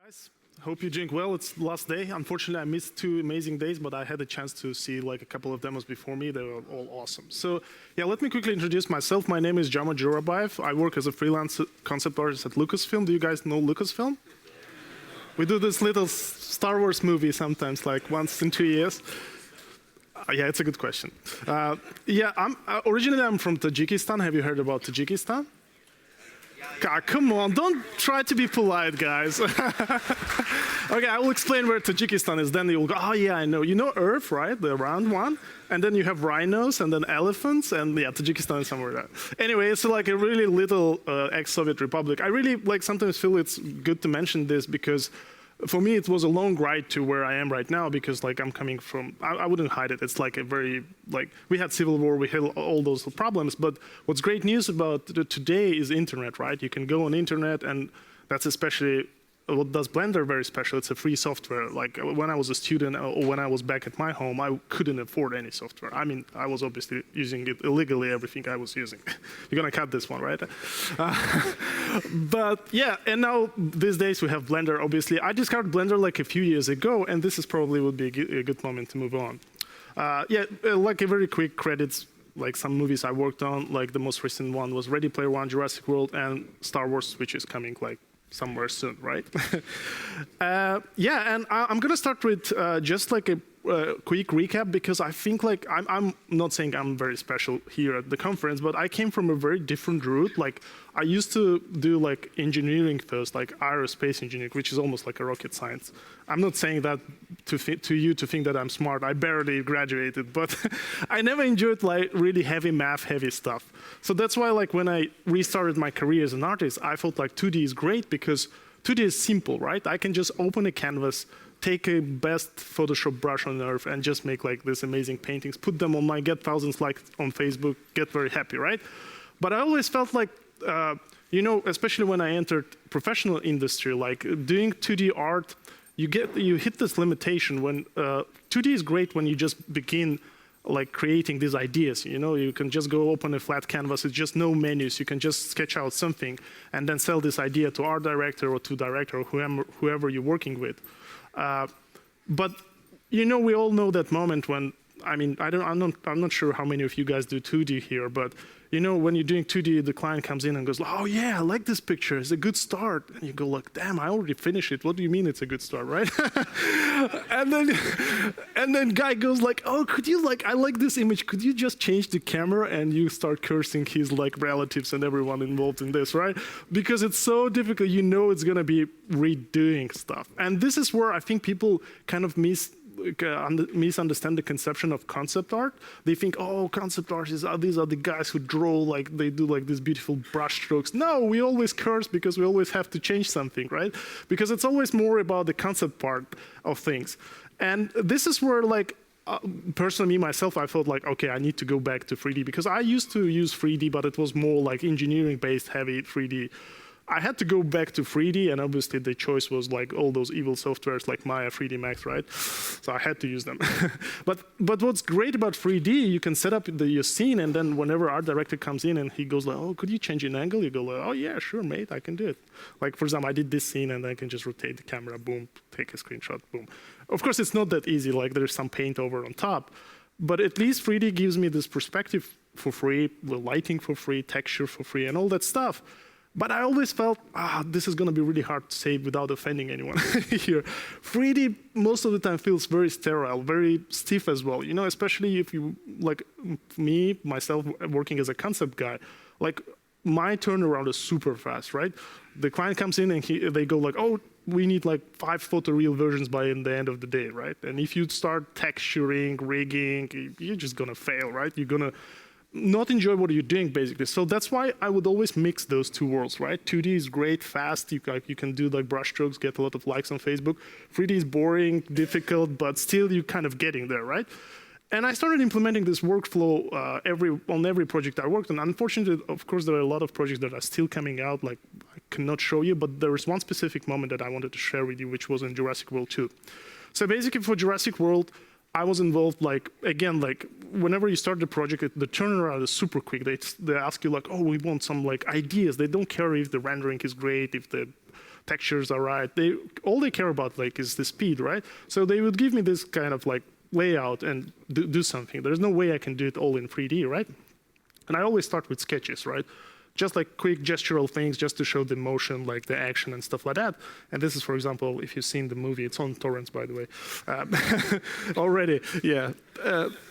Guys, hope you're doing well. It's the last day. Unfortunately, I missed 2 amazing days, but I had a chance to see like a couple of demos before me. They were all awesome. So yeah, let me quickly introduce myself. My name is Jama Jurabaev. I work as a freelance concept artist at Lucasfilm. Do you guys know Lucasfilm? We do this little Star Wars movie sometimes, like once in 2 years. Yeah, it's a good question. Originally I'm from Tajikistan. Have you heard about Tajikistan? Come on, don't try to be polite, guys. Okay, I will explain where Tajikistan is, then you'll go, oh yeah, I know. You know Earth, right? The round one? And then you have rhinos and then elephants, and yeah, Tajikistan is somewhere there. Anyway, it's like a really little ex-Soviet republic. I really sometimes feel it's good to mention this because for me, it was a long ride to where I am right now because I'm coming from, I wouldn't hide it. It's like a very, we had civil war, we had all those problems, but what's great news about today is internet, right? You can go on internet, and that's especially what does Blender very special. It's a free software. Like when I was a student or when I was back at my home, I couldn't afford any software. I mean, I was obviously using it illegally, everything I was using. You're gonna cut this one, right? But yeah, and now these days we have Blender, obviously. I discovered Blender like a few years ago, and this is probably would be a good moment to move on. Like a very quick credits, like some movies I worked on, like the most recent one was Ready Player One, Jurassic World, and Star Wars, which is coming like somewhere soon, right? And I'm gonna start with just like a quick recap because I think I'm not saying I'm very special here at the conference, but I came from a very different route. Like I used to do like engineering first, like aerospace engineering, which is almost like a rocket science. I'm not saying that to you to think that I'm smart. I barely graduated, but I never enjoyed like really heavy math, heavy stuff. So that's why like when I restarted my career as an artist, I felt like 2D is great because 2D is simple, right? I can just open a canvas, take a best Photoshop brush on earth and just make like these amazing paintings, put them on my get thousands likes on Facebook, get very happy, right? But I always felt like, especially when I entered professional industry, like doing 2D art, you hit this limitation when 2D is great when you just begin like creating these ideas. You can just go open a flat canvas, it's just no menus, you can just sketch out something and then sell this idea to art director or to director or whoever you're working with. But we all know that moment when, I'm not sure how many of you guys do 2D here, but when you're doing 2D, the client comes in and goes, oh yeah, I like this picture, it's a good start. And you go like, damn, I already finished it. What do you mean it's a good start, right? and then guy goes like, oh, I like this image, could you just change the camera? And you start cursing his relatives and everyone involved in this, right? Because it's so difficult, it's gonna be redoing stuff. And this is where I think people kind of misunderstand the conception of concept art. They think, oh, concept artists, these are the guys who draw, they do these beautiful brush strokes. No, we always curse because we always have to change something, right? Because it's always more about the concept part of things. And this is where personally, myself, I felt like, okay, I need to go back to 3D because I used to use 3D, but it was more like engineering-based heavy 3D. I had to go back to 3D, and obviously the choice was like all those evil softwares like Maya, 3D Max, right? So I had to use them. But what's great about 3D, you can set up your scene, and then whenever art director comes in and he goes like, oh, could you change an angle? You go like, oh yeah, sure, mate, I can do it. Like for example, I did this scene, and I can just rotate the camera, boom, take a screenshot, boom. Of course, it's not that easy. Like there's some paint over on top, but at least 3D gives me this perspective for free, the lighting for free, texture for free, and all that stuff. But I always felt, this is going to be really hard to say without offending anyone here. 3D most of the time feels very sterile, very stiff as well. Especially if you, like me, myself, working as a concept guy, like my turnaround is super fast, right? The client comes in and they go like, oh, we need 5 photoreal versions by the end of the day, right? And if you start texturing, rigging, you're just going to fail, right? You're going to not enjoy what you're doing, basically. So that's why I would always mix those two worlds, right? 2D is great, fast, you can do brush strokes, get a lot of likes on Facebook. 3D is boring, difficult, but still you're kind of getting there, right? And I started implementing this workflow on every project I worked on. Unfortunately, of course, there are a lot of projects that are still coming out, I cannot show you, but there is one specific moment that I wanted to share with you, which was in Jurassic World 2. So basically for Jurassic World, I was involved, whenever you start the project, the turnaround is super quick. They ask you oh, we want some ideas. They don't care if the rendering is great, if the textures are right. All they care about like is the speed, right? So they would give me this kind of like layout and do something. There's no way I can do it all in 3D, right? And I always start with sketches, right? Just like quick gestural things just to show the motion, like the action and stuff like that. And this is, for example, if you've seen the movie, it's on torrents, by the way, already, yeah.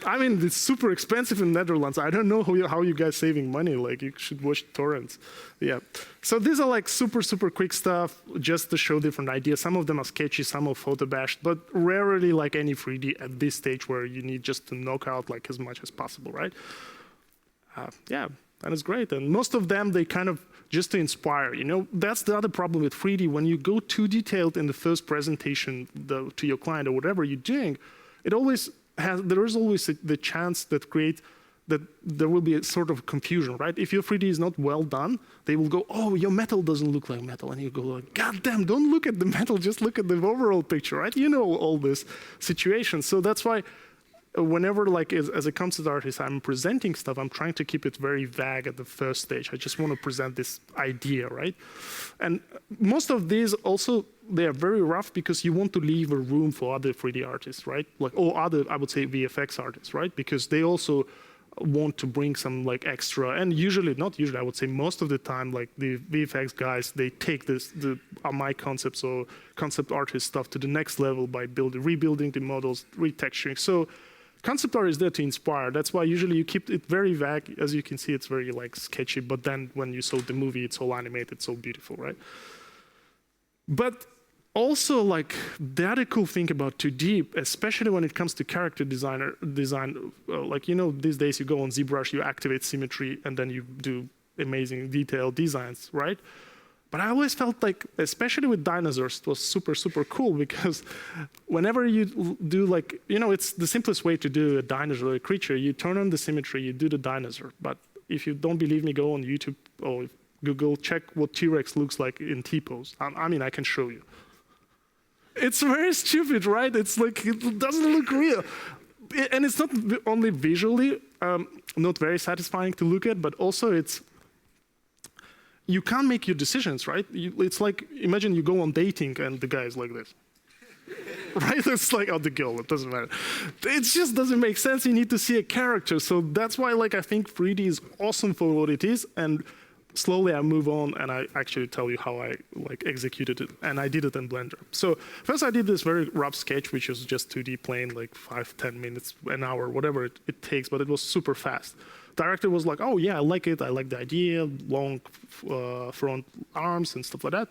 I mean, it's super expensive in Netherlands. I don't know how you guys saving money. Like, you should watch torrents. Yeah. So these are like super, super quick stuff just to show different ideas. Some of them are sketchy, some are photo bashed, but rarely like any 3D at this stage where you need just to knock out like as much as possible, right? Yeah. And it's great. And most of them, they kind of just to inspire, you know, that's the other problem with 3D. When you go too detailed in the first presentation to your client or whatever you're doing, there is always the chance that there will be a sort of confusion, right? If your 3D is not well done, they will go, oh, your metal doesn't look like metal. And you go like, God damn, don't look at the metal, just look at the overall picture, right? You know all this situation. So that's why whenever, like, as a concept artist, I'm presenting stuff, I'm trying to keep it very vague at the first stage. I just want to present this idea, right? And most of these also, they are very rough because you want to leave a room for other 3D artists, right? Like, or other, I would say, VFX artists, right? Because they also want to bring some like extra, and not usually, I would say most of the time, like the VFX guys, they take my concepts or concept artist stuff to the next level by rebuilding the models, retexturing. So concept art is there to inspire. That's why usually you keep it very vague. As you can see, it's very like sketchy, but then when you saw the movie, it's all animated, so beautiful, right? But also, like, the other cool thing about 2D, especially when it comes to character design, like, you know, these days you go on ZBrush, you activate symmetry, and then you do amazing detailed designs, right? But I always felt like, especially with dinosaurs, it was super, super cool because whenever you do like, you know, it's the simplest way to do a dinosaur, a creature. You turn on the symmetry, you do the dinosaur. But if you don't believe me, go on YouTube or Google, check what T-Rex looks like in T-pose. I mean, I can show you. It's very stupid, right? It's like, it doesn't look real. And it's not only visually not very satisfying to look at, but also you can't make your decisions, right? It's like, imagine you go on dating and the guy is like this. Right? It's like, oh, the girl, it doesn't matter. It just doesn't make sense. You need to see a character. So that's why, like, I think 3D is awesome for what it is. And slowly I move on and I actually tell you how I like executed it. And I did it in Blender. So first I did this very rough sketch, which was just 2D plane, like 5-10 minutes, an hour, whatever it takes, but it was super fast. Director was like, oh yeah, I like it. I like the idea, long front arms and stuff like that.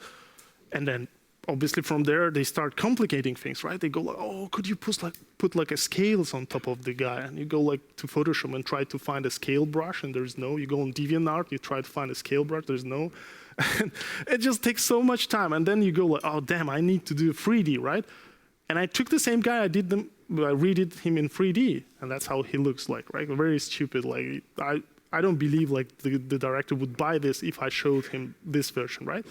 And then obviously from there, they start complicating things, right? They go like, oh, could you put like a scales on top of the guy? And you go like to Photoshop and try to find a scale brush and there's no. You go on DeviantArt, you try to find a scale brush, there's no. And it just takes so much time. And then you go like, oh damn, I need to do 3D, right? And I took the same guy, I redid him in 3D, and that's how he looks like, right? Very stupid. Like I don't believe like the director would buy this if I showed him this version, right?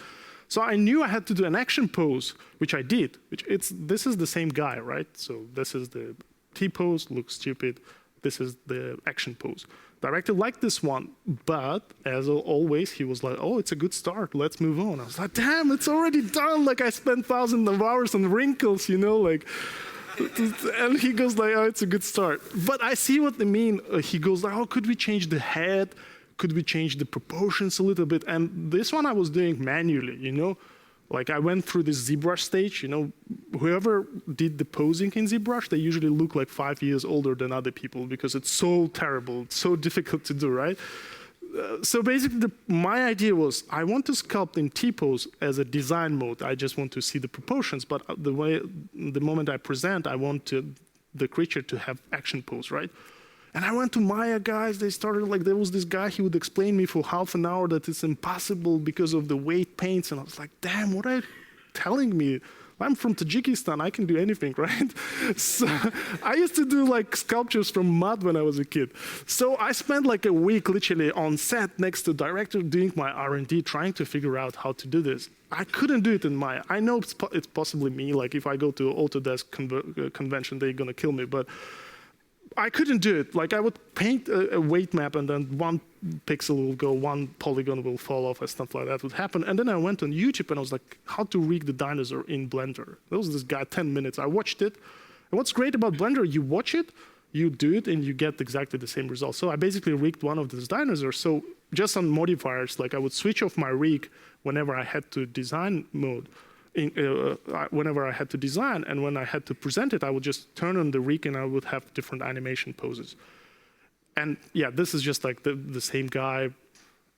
So I knew I had to do an action pose, which I did. This is the same guy, right? So this is the T pose, looks stupid. This is the action pose. Director liked this one, but as always, he was like, oh, it's a good start. Let's move on. I was like, damn, it's already done. Like I spent thousands of hours on wrinkles, you know, like. And he goes like, oh, it's a good start. But I see what they mean. He goes like, oh, could we change the head? Could we change the proportions a little bit? And this one I was doing manually, you know? Like I went through this ZBrush stage, you know, whoever did the posing in ZBrush, they usually look like 5 years older than other people because it's so terrible, it's so difficult to do, right? So basically my idea was I want to sculpt in T-pose as a design mode. I just want to see the proportions, but the moment I present, I want the creature to have action pose, right? And I went to Maya guys, they started like, there was this guy, he would explain me for half an hour that it's impossible because of the weight paints. And I was like, damn, what are you telling me? I'm from Tajikistan, I can do anything, right? So I used to do like sculptures from mud when I was a kid. So I spent like a week literally on set next to director doing my R&D, trying to figure out how to do this. I couldn't do it in Maya. I know it's possibly me, like if I go to Autodesk convention, they're gonna kill me, but I couldn't do it. Like I would paint a weight map and then one pixel will go, one polygon will fall off and stuff like that would happen. And then I went on YouTube and I was like, how to rig the dinosaur in Blender. There was this guy, 10 minutes. I watched it. And what's great about Blender, you watch it, you do it, and you get exactly the same result. So I basically rigged one of these dinosaurs. So just on modifiers, like I would switch off my rig whenever I had to design mode. Whenever I had to design, and when I had to present it, I would just turn on the rig and I would have different animation poses. And yeah, this is just like the same guy.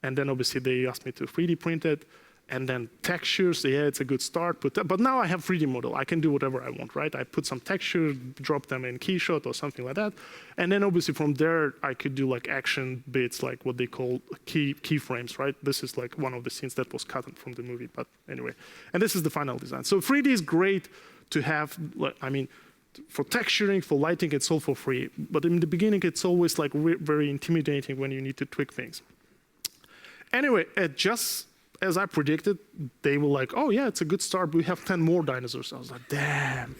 And then obviously they asked me to 3D print it. And then textures, yeah, it's a good start. But now I have 3D model. I can do whatever I want, right? I put some texture, drop them in Keyshot or something like that. And then obviously from there, I could do like action bits, like what they call keyframes, right? This is like one of the scenes that was cut from the movie, but anyway. And this is the final design. So 3D is great to have, I mean, for texturing, for lighting, it's all for free. But in the beginning, it's always like very intimidating when you need to tweak things. Anyway, just as I predicted, they were like, oh yeah, it's a good start. We have 10 more dinosaurs. I was like, damn.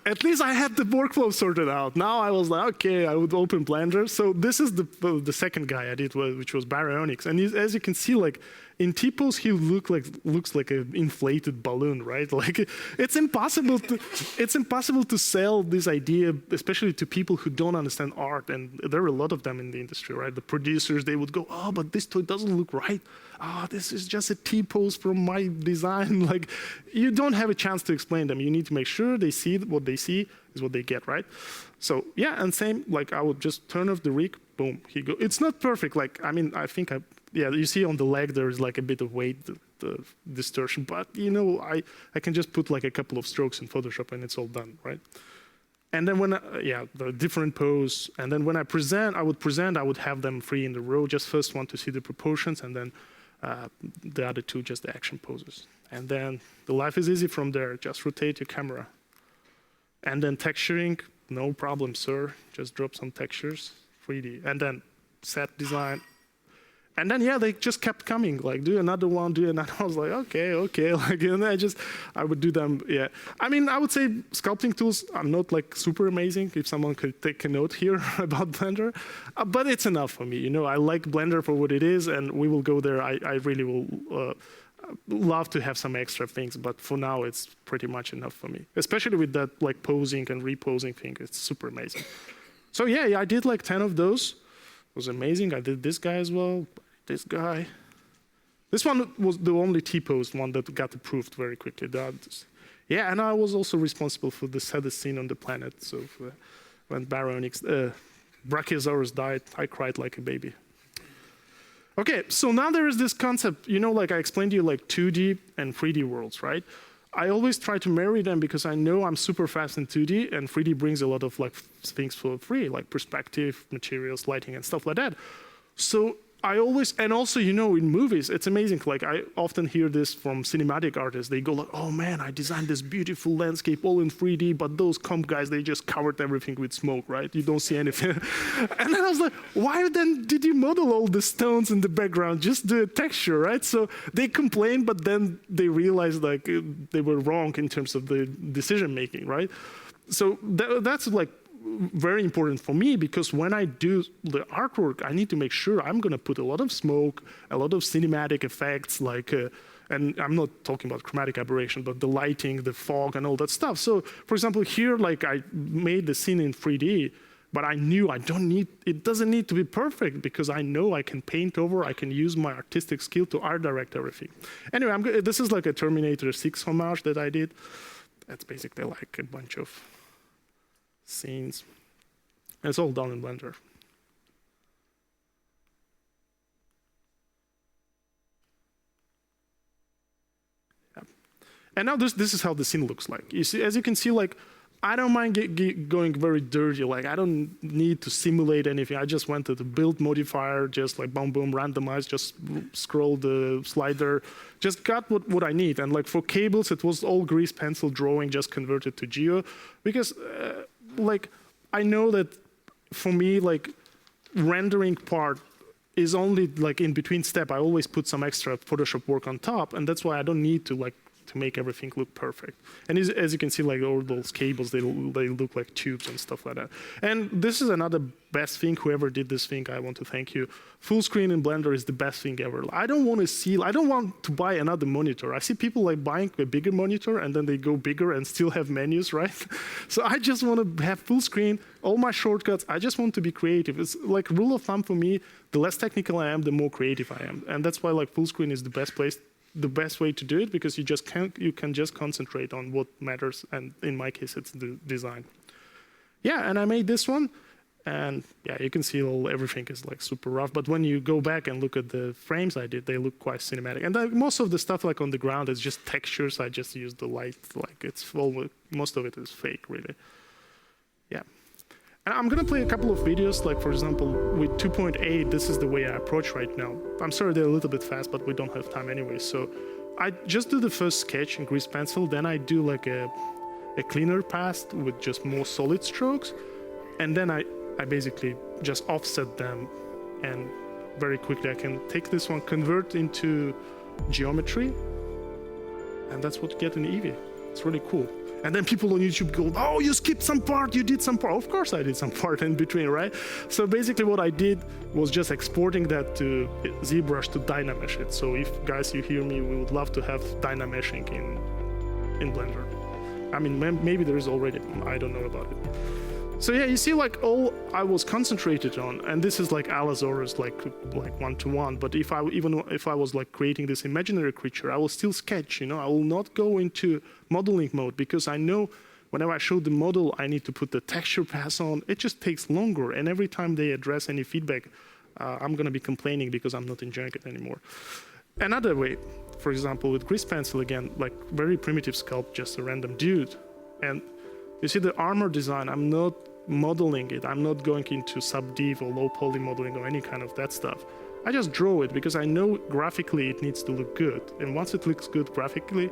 At least I had the workflow sorted out. Now I was like, okay, I would open Blender. So this is the second guy I did, which was Baryonyx. And as you can see, like in T-pose, he looks like an inflated balloon, right? Like it's impossible to sell this idea, especially to people who don't understand art. And there are a lot of them in the industry, right? The producers, they would go, oh, but this toy doesn't look right. Oh, this is just a T-pose from my design. Like, you don't have a chance to explain them. You need to make sure they see what they see is what they get, right? So yeah, and same, like I would just turn off the rig, boom, he go. It's not perfect. Like, I mean, yeah, you see on the leg there is like a bit of weight, the distortion, but you know, I can just put like a couple of strokes in Photoshop and it's all done, right? And then when, the different pose, and then when I would have them three in the row, just first one to see the proportions, and then the other two, just the action poses. And then the life is easy from there. Just rotate your camera. And then texturing, no problem, sir. Just drop some textures, 3D. And then set design. And then, yeah, they just kept coming, like, do another one, do another. I was like, okay, like, and I would do them, yeah. I mean, I would say sculpting tools are not like super amazing, if someone could take a note here about Blender, but it's enough for me, you know. I like Blender for what it is, and we will go there. I really will love to have some extra things, but for now, it's pretty much enough for me. Especially with that, like, posing and reposing thing, it's super amazing. So yeah, I did like 10 of those. It was amazing. I did this guy as well, this guy. This one was the only T-posed one that got approved very quickly. Yeah, and I was also responsible for the saddest scene on the planet. So when Baryonyx, Brachiosaurus died, I cried like a baby. Okay, so now there is this concept, you know, like I explained to you, like 2D and 3D worlds, right? I always try to marry them because I know I'm super fast in 2D, and 3D brings a lot of like things for free, like perspective, materials, lighting, and stuff like that. So I always, and also, you know, in movies, it's amazing. Like I often hear this from cinematic artists. They go like, oh man, I designed this beautiful landscape all in 3D, but those comp guys, they just covered everything with smoke, right? You don't see anything. And then I was like, why then did you model all the stones in the background? Just do a texture, right? So they complain, but then they realize like they were wrong in terms of the decision making, right? So that's like very important for me, because when I do the artwork, I need to make sure I'm going to put a lot of smoke, a lot of cinematic effects, like, and I'm not talking about chromatic aberration, but the lighting, the fog, and all that stuff. So, for example, here, like I made the scene in 3D, but I knew it doesn't need to be perfect, because I know I can paint over, I can use my artistic skill to art direct everything. Anyway, this is like a Terminator 6 homage that I did. That's basically like a bunch of scenes. And it's all done in Blender. Yeah. And now this is how the scene looks like. You see, as you can see, like I don't mind going very dirty. Like I don't need to simulate anything. I just went to the build modifier, just like boom, boom, randomize, just scroll the slider, just got what I need. And like for cables, it was all grease pencil drawing, just converted to Geo, because like I know that for me, like rendering part is only like in between step. I always put some extra Photoshop work on top, and that's why I don't need to like to make everything look perfect. And as you can see, like all those cables, they look like tubes and stuff like that. And this is another best thing. Whoever did this thing, I want to thank you. Full screen in Blender is the best thing ever. I don't want to buy another monitor. I see people like buying a bigger monitor and then they go bigger and still have menus, right? So I just want to have full screen, all my shortcuts. I just want to be creative. It's like rule of thumb for me, the less technical I am, the more creative I am. And that's why like full screen is the best way to do it, because you can just concentrate on what matters, and in my case it's the design. Yeah, and I made this one, and yeah, you can see everything is like super rough, but when you go back and look at the frames I did, they look quite cinematic. And most of the stuff like on the ground is just textures. I just used the light, like most of it is fake, really. Yeah. And I'm gonna play a couple of videos, like for example, with 2.8, this is the way I approach right now. I'm sorry they're a little bit fast, but we don't have time anyway. So I just do the first sketch in grease pencil, then I do like a cleaner pass with just more solid strokes, and then I basically just offset them, and very quickly I can take this one, convert into geometry, and that's what you get in Eevee. It's really cool. And then people on YouTube go, oh, you skipped some part, you did some part. Of course I did some part in between, right? So basically what I did was just exporting that to ZBrush to Dynamesh it. So if guys, you hear me, we would love to have Dynameshing in Blender. I mean, maybe there is already, I don't know about it. So yeah, you see like all I was concentrated on, and this is like Allosaurus, like one-to-one, but if I was like creating this imaginary creature, I will still sketch, you know, I will not go into modeling mode, because I know whenever I show the model, I need to put the texture pass on. It just takes longer, and every time they address any feedback, I'm gonna be complaining because I'm not enjoying it anymore. Another way, for example, with grease pencil again, like very primitive sculpt, just a random dude, and you see the armor design, I'm not modeling it. I'm not going into sub-div or low poly modeling or any kind of that stuff. I just draw it because I know graphically it needs to look good. And once it looks good graphically,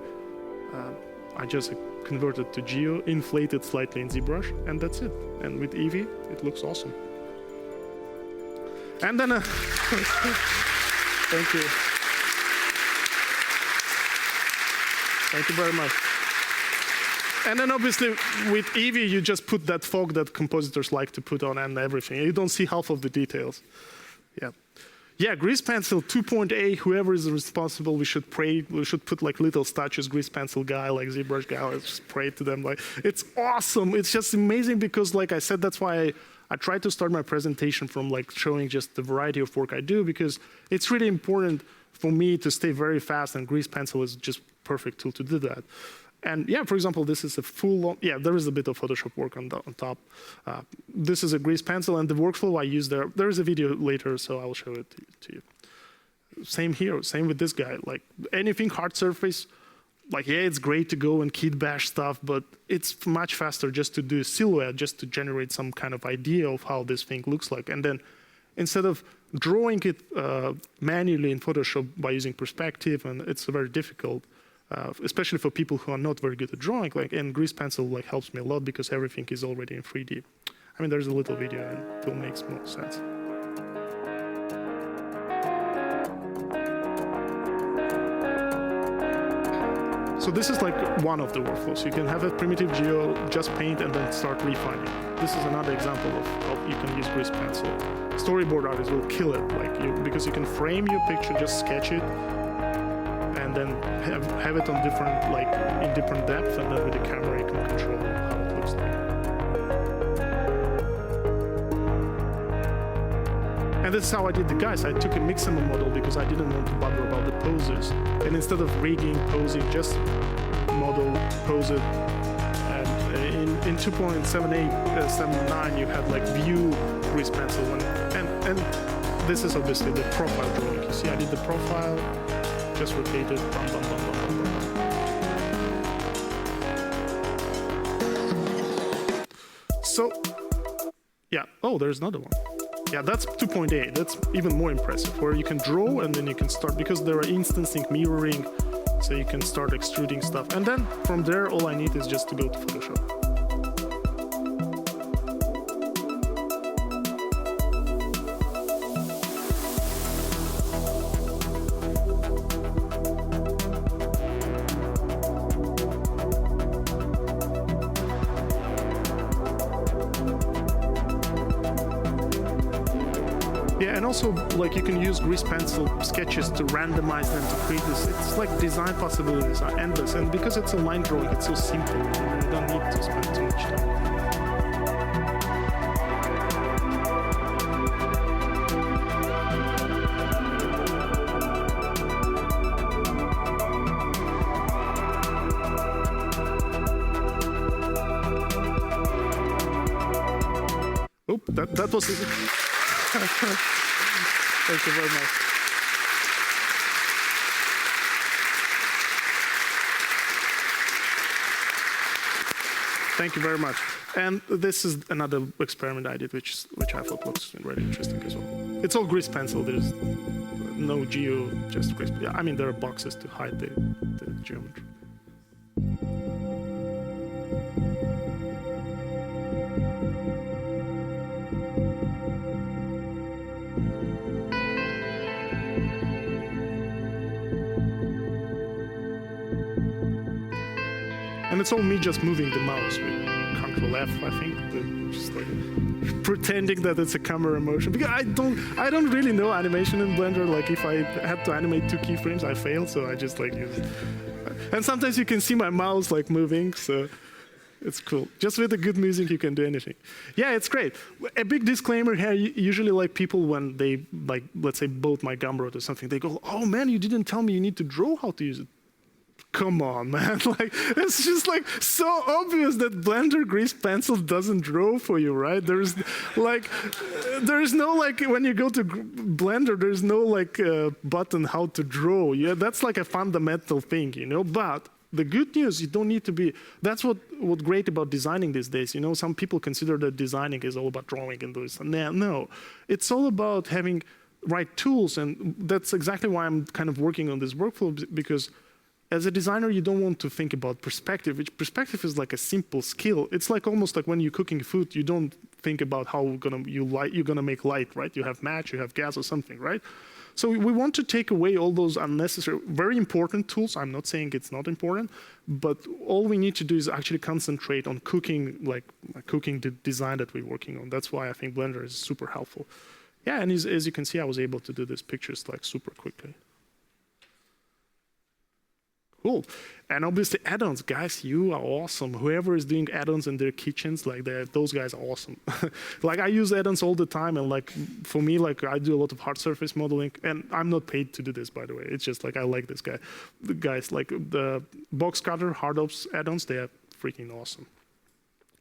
I just convert it to Geo, inflate it slightly in ZBrush, and that's it. And with Eevee, it looks awesome. And then, thank you. Thank you very much. And then obviously with Eevee, you just put that fog that compositors like to put on and everything. You don't see half of the details. Yeah. Yeah, grease pencil 2.8, whoever is responsible, we should put like little statues, grease pencil guy, like ZBrush guy, let's just pray to them. Like, it's awesome. It's just amazing because like I said, that's why I try to start my presentation from like showing just the variety of work I do, because it's really important for me to stay very fast, and grease pencil is just perfect tool to do that. And yeah, for example, this is a full, yeah, there is a bit of Photoshop work on top. This is a grease pencil, and the workflow I use there is a video later, so I will show it to you. Same here, same with this guy. Like anything hard surface, like yeah, it's great to go and kit bash stuff, but it's much faster just to do a silhouette, just to generate some kind of idea of how this thing looks like. And then instead of drawing it manually in Photoshop by using perspective, and it's very difficult, especially for people who are not very good at drawing, like, and grease pencil like helps me a lot because everything is already in 3D. I mean, there's a little video and it will make more sense. So this is like one of the workflows. You can have a primitive geo, just paint, and then start refining. This is another example of how you can use grease pencil. Storyboard artists will kill it, like because you can frame your picture, just sketch it, and then have it on different, like in different depth, and then with the camera you can control how it looks like. And that's how I did the guys. I took a Mixamo model because I didn't want to bother about the poses. And instead of rigging, posing, just model, pose it. And in 2.78, 79, you had like view grease pencil one. And this is obviously the profile drawing. You see, I did the profile, just rotate it, bum, bum, bum, bum, bum, bum. So, yeah, oh, there's another one. Yeah, that's 2.8. That's even more impressive, where you can draw and then you can start, because there are instancing mirroring, so you can start extruding stuff. And then from there, all I need is just to go to Photoshop. Yeah, and also like you can use grease pencil sketches to randomize them to create this. It's like design possibilities are endless, and because it's a line drawing, it's so simple. You don't need to spend too much time. Oh, that was. Thank you very much. Thank you very much. And this is another experiment I did, which I thought was really interesting as well. It's all grease pencil. There's no geo, just grease. Yeah, I mean there are boxes to hide the geometry. And it's all me just moving the mouse with Control F, I think, just like pretending that it's a camera motion. Because I don't really know animation in Blender. Like if I had to animate 2 keyframes, I fail, so I just like use it. And sometimes you can see my mouse like moving, so it's cool. Just with the good music, you can do anything. Yeah, it's great. A big disclaimer here, usually like people when they like, let's say bought my Gumroad or something, they go, oh man, you didn't tell me you need to draw how to use it. Come on, man. Like, it's just like so obvious that Blender grease pencil doesn't draw for you, right? There's no like, when you go to Blender, there's no like button how to draw. Yeah, that's like a fundamental thing, you know? But the good news, you don't need to be, that's what's great about designing these days. You know, some people consider that designing is all about drawing and this and that. No, it's all about having right tools. And that's exactly why I'm kind of working on this workflow, because as a designer, you don't want to think about perspective. Perspective is like a simple skill. It's like almost like when you're cooking food, you don't think about how you're gonna make light, right? You have match, you have gas or something, right? So we want to take away all those unnecessary, very important tools. I'm not saying it's not important, but all we need to do is actually concentrate on cooking, like cooking the design that we're working on. That's why I think Blender is super helpful. Yeah, and as you can see, I was able to do these pictures like super quickly. Cool. And obviously add-ons, guys, you are awesome. Whoever is doing add-ons in their kitchens, like those guys are awesome. Like I use add-ons all the time, and like for me, like I do a lot of hard surface modeling, and I'm not paid to do this, by the way. It's just like I like this guy. The guys like the box cutter, hard ops add-ons, they are freaking awesome.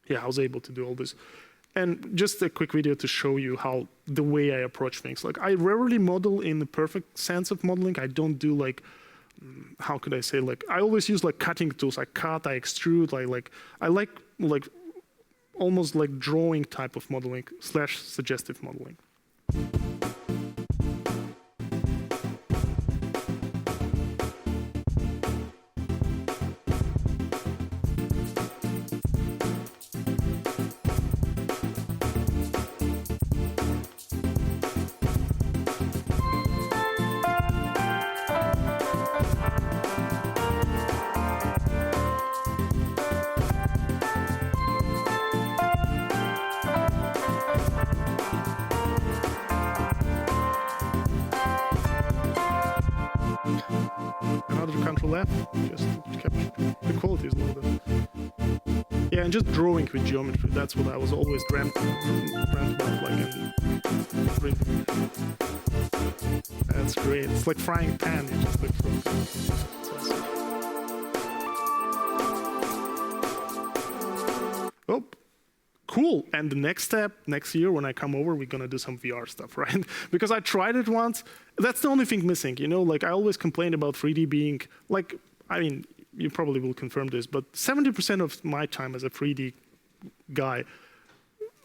Yeah, I was able to do all this. And just a quick video to show you how the way I approach things. Like I rarely model in the perfect sense of modeling. I don't do like, how could I say, like I always use like cutting tools. I cut, I extrude, I like almost like drawing type of modeling / suggestive modeling. Control F, just to capture the quality is a little bit. Yeah, and just drawing with geometry. That's what I was always dreamt about, like in everything. That's great. It's like frying pan. You just like oh, cool. And the next step, next year when I come over, we're gonna do some VR stuff, right? Because I tried it once. That's the only thing missing, you know? Like I always complain about 3D being, like, I mean, you probably will confirm this, but 70% of my time as a 3D guy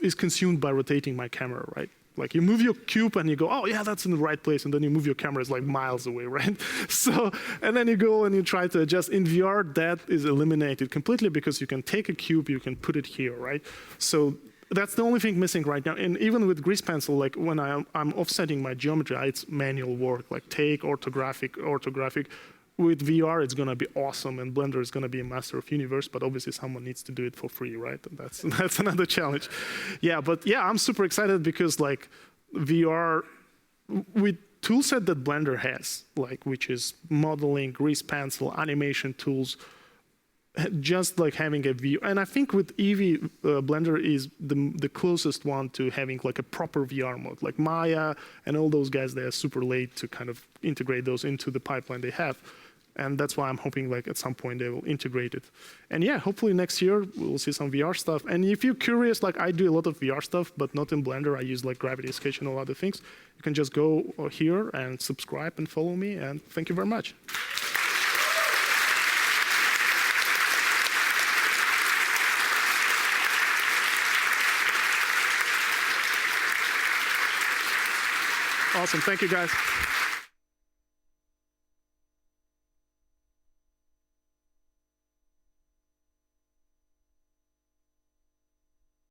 is consumed by rotating my camera, right? Like you move your cube and you go, oh yeah, that's in the right place. And then you move your camera, it's like miles away, right? So, and then you go and you try to adjust. In VR, that is eliminated completely because you can take a cube, you can put it here, right? So that's the only thing missing right now. And even with grease pencil, like when I'm offsetting my geometry, it's manual work, like take, orthographic. With VR, it's gonna be awesome, and Blender is gonna be a master of universe, but obviously someone needs to do it for free, right? And that's another challenge. Yeah, but yeah, I'm super excited because like VR with toolset that Blender has, like which is modeling, grease pencil, animation tools, just like having a view. And I think with Eevee, Blender is the closest one to having like a proper VR mode. Like Maya and all those guys, they are super late to kind of integrate those into the pipeline they have. And that's why I'm hoping like at some point they will integrate it. And yeah, hopefully next year we'll see some VR stuff. And if you're curious, like I do a lot of VR stuff, but not in Blender. I use like Gravity Sketch and all other things. You can just go here and subscribe and follow me. And thank you very much. Awesome. Thank you, guys.